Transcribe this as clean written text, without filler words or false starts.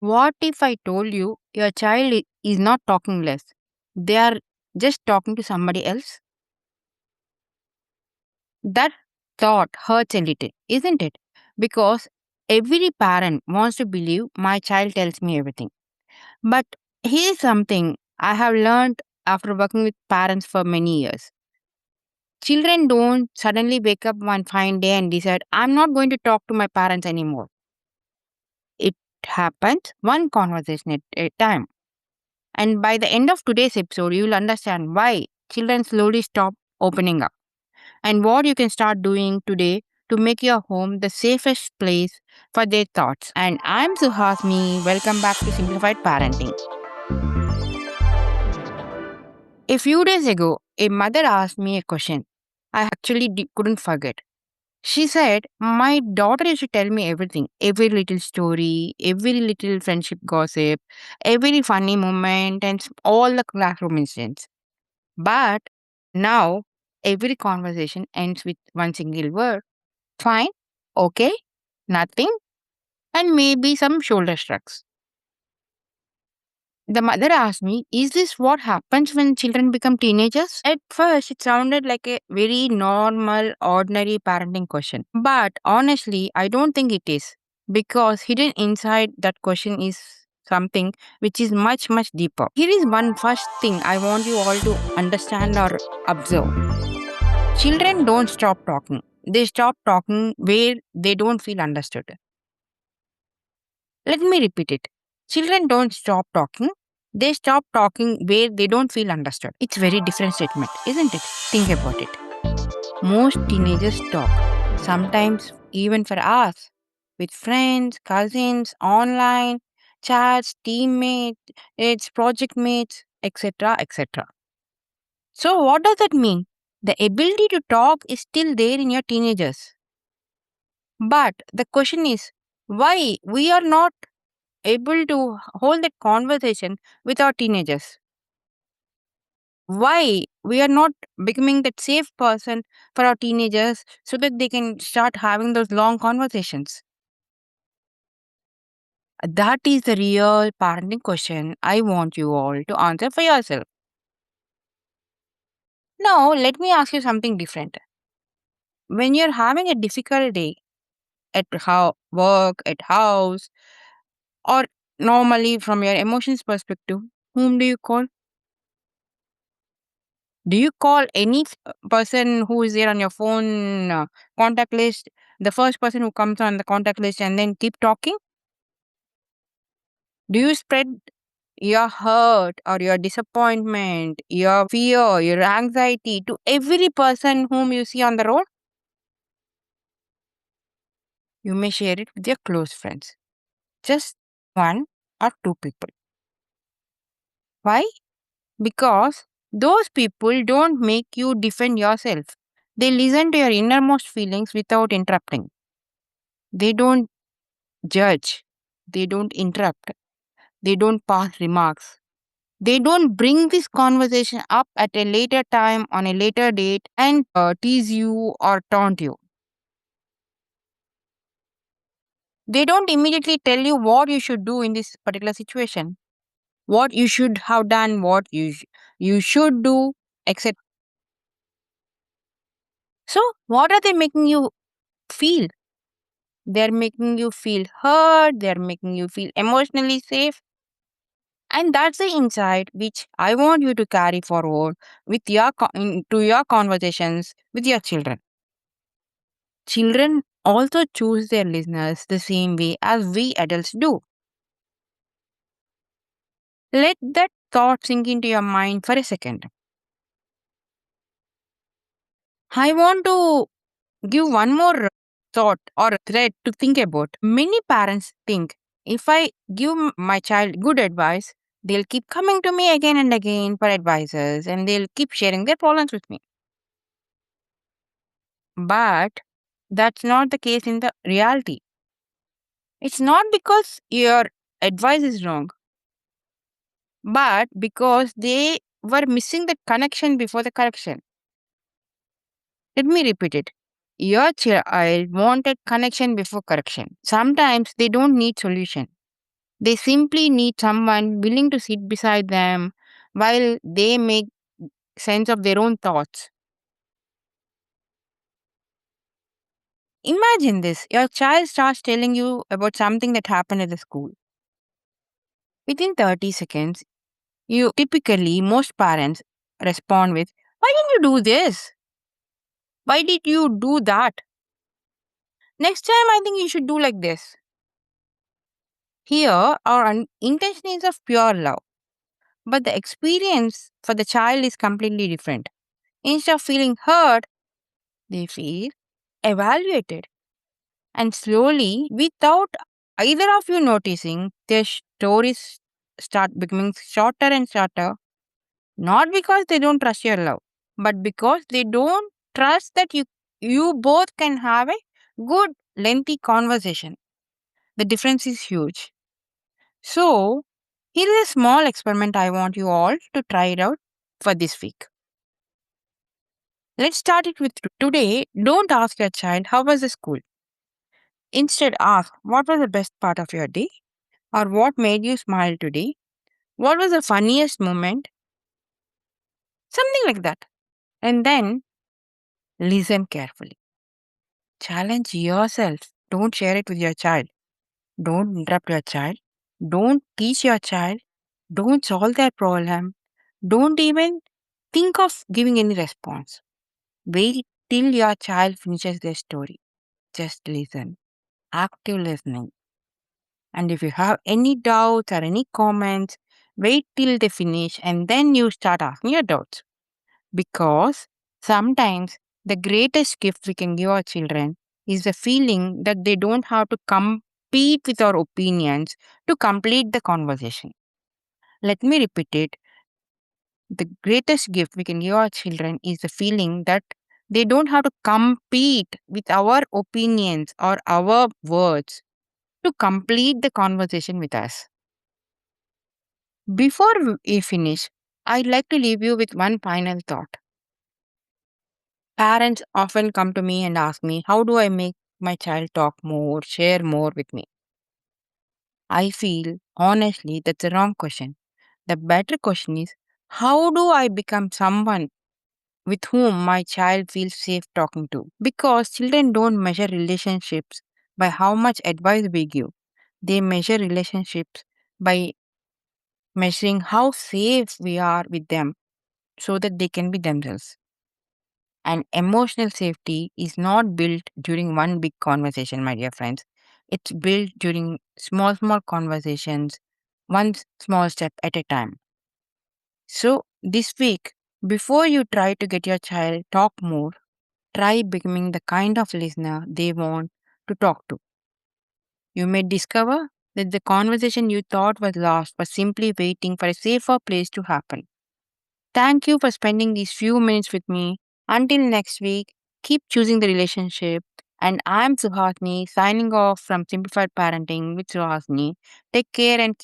What if I told you your child is not talking less? They are just talking to somebody else? That thought hurts a little, isn't it? Because every parent wants to believe my child tells me everything. But here's something I have learned after working with parents for many years. Children don't suddenly wake up one fine day and decide, I'm not going to talk to my parents anymore. It happens one conversation at a time. And by the end of today's episode, you will understand why children slowly stop opening up and what you can start doing today to make your home the safest place for their thoughts. And I'm Suhasini. Welcome back to Simplified Parenting. A few days ago, a mother asked me a question I actually couldn't forget. She said, my daughter used to tell me everything, every little story, every little friendship gossip, every funny moment, and all the classroom incidents. But now, every conversation ends with one single word: fine, okay, nothing, and maybe some shoulder shrugs. The mother asked me, is this what happens when children become teenagers? At first, it sounded like a very normal, ordinary parenting question. But honestly, I don't think it is. Because hidden inside that question is something which is much, much deeper. Here is one first thing I want you all to understand or observe. Children don't stop talking. They stop talking where they don't feel understood. Let me repeat it. Children don't stop talking. They stop talking where they don't feel understood. It's very different statement, isn't it? Think about it. Most teenagers talk, sometimes even for hours, with friends, cousins, online, chats, teammates, it's project mates, etc. etc. So what does that mean? The ability to talk is still there in your teenagers. But the question is, why we are not able to hold that conversation with our teenagers? Why we are not becoming that safe person for our teenagers so that they can start having those long conversations? That is the real parenting question I want you all to answer for yourself. Now, let me ask you something different. When you're having a difficult day at work, at house, or normally from your emotions perspective, whom do you call? Do you call any person who is there on your phone contact list, the first person who comes on the contact list, and then keep talking? Do you spread your hurt or your disappointment, your fear, your anxiety to every person whom you see on the road? You may share it with your close friends, just one or two people. Why? Because those people don't make you defend yourself. They listen to your innermost feelings without interrupting. They don't judge. They don't interrupt. They don't pass remarks. They don't bring this conversation up at a later time on a later date and tease you or taunt you. They don't immediately tell you what you should do in this particular situation, what you should have done, what you should do, etc. So, what are they making you feel? They're making you feel heard, they're making you feel emotionally safe. And that's the insight which I want you to carry forward with into your conversations with your children. Children also choose their listeners the same way as we adults do. Let that thought sink into your mind for a second. I want to give one more thought or thread to think about. Many parents think if I give my child good advice, they'll keep coming to me again and again for advices and they'll keep sharing their problems with me. But that's not the case in the reality. It's not because your advice is wrong, but because they were missing the connection before the correction. Let me repeat it. Your child wanted connection before correction. Sometimes they don't need solution. They simply need someone willing to sit beside them while they make sense of their own thoughts. Imagine this, your child starts telling you about something that happened at the school. Within 30 seconds, most parents respond with, "Why didn't you do this? Why did you do that? Next time, I think you should do like this." Here, our intention is of pure love, but the experience for the child is completely different. Instead of feeling hurt, they feel evaluated. And slowly, without either of you noticing, their stories start becoming shorter and shorter, not because they don't trust your love, but because they don't trust that you both can have a good, lengthy conversation. The difference is huge. So, here is a small experiment I want you all to try it out for this week. Let's start it with today. Don't ask your child, "How was the school?" Instead, ask, "What was the best part of your day?" Or "What made you smile today?" "What was the funniest moment?" Something like that. And then listen carefully. Challenge yourself. Don't share it with your child. Don't interrupt your child. Don't teach your child. Don't solve their problem. Don't even think of giving any response. Wait till your child finishes their story. Just listen. Active listening. And if you have any doubts or any comments, wait till they finish and then you start asking your doubts. Because sometimes the greatest gift we can give our children is the feeling that they don't have to compete with our opinions to complete the conversation. Let me repeat it. The greatest gift we can give our children is the feeling that they don't have to compete with our opinions or our words to complete the conversation with us. Before we finish, I'd like to leave you with one final thought. Parents often come to me and ask me, "How do I make my child talk more, share more with me?" I feel, honestly, that's the wrong question. The better question is, how do I become someone with whom my child feels safe talking to? Because children don't measure relationships by how much advice we give, they measure relationships by measuring how safe we are with them so that they can be themselves. And emotional safety is not built during one big conversation, my dear friends. It's built during small, small conversations, one small step at a time. So, this week, before you try to get your child talk more, try becoming the kind of listener they want to talk to. You may discover that the conversation you thought was lost was simply waiting for a safer place to happen. Thank you for spending these few minutes with me. Until next week, keep choosing the relationship. And I'm Suhasini signing off from Simplified Parenting with Suhasini. Take care and keep